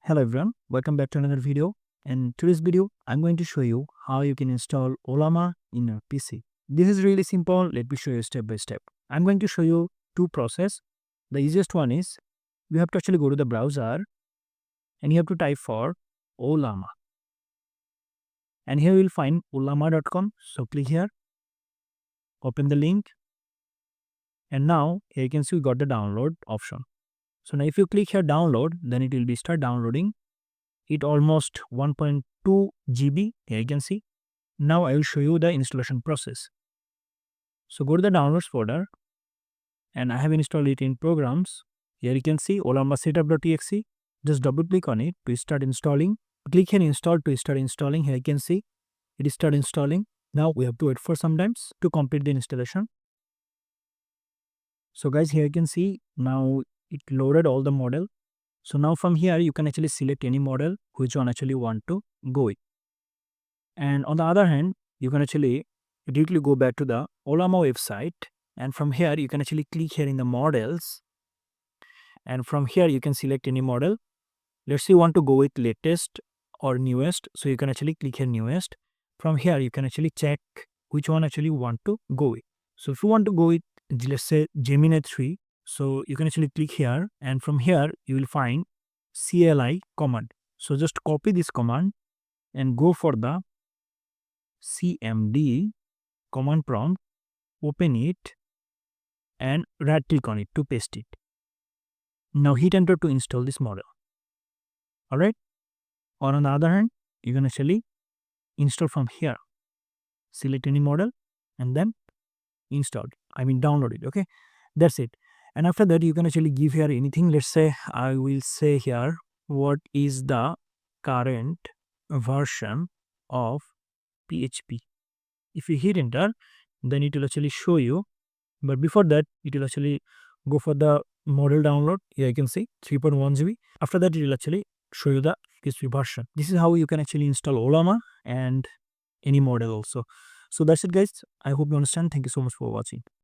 Hello everyone, welcome back to another video. In today's video, I'm going to show you how you can install Ollama in your PC. This is really simple. Let me show you step by step. I'm going to show you two process. The easiest one is you have to actually go to the browser and you have to type for Ollama. And here you will find ollama.com. So click here, open the link. And now here you can see we got the download option. So now if you click here download, then it will be start downloading. It almost 1.2 GB. Here you can see. Now I will show you the installation process. So go to the downloads folder and I have installed it in programs. Here you can see Ollama setup.exe. Just double click on it to start installing. Click here install to start installing. Here you can see it is start installing. Now we have to wait for some times to complete the installation. So guys, here you can see now it loaded all the model. So now from here you can actually select any model which one actually want to go with. And on the other hand, you can actually directly go back to the Ollama website, and from here you can actually click here in the models, and from here you can select any model. Let's say you want to go with latest or newest, so you can actually click here newest. From here you can actually check which one actually you want to go with. So if you want to go with, let's say, Gemini 3, so you can actually click here, and from here you will find CLI command. So just copy this command and go for the CMD command prompt, open it and right click on it to paste it. Now hit enter to install this model. Alright. Or on the other hand, you can actually install from here. Select any model and then install it. Download it. Okay. That's it. And after that, you can actually give here anything. Let's say I will say here what is the current version of PHP. If you hit enter, then it will actually show you. But before that, it will actually go for the model download. Here you can see 3.1 GB. After that, it will actually show you the PHP version. This is how you can actually install Ollama and any model also. So that's it guys. I hope you understand. Thank you so much for watching.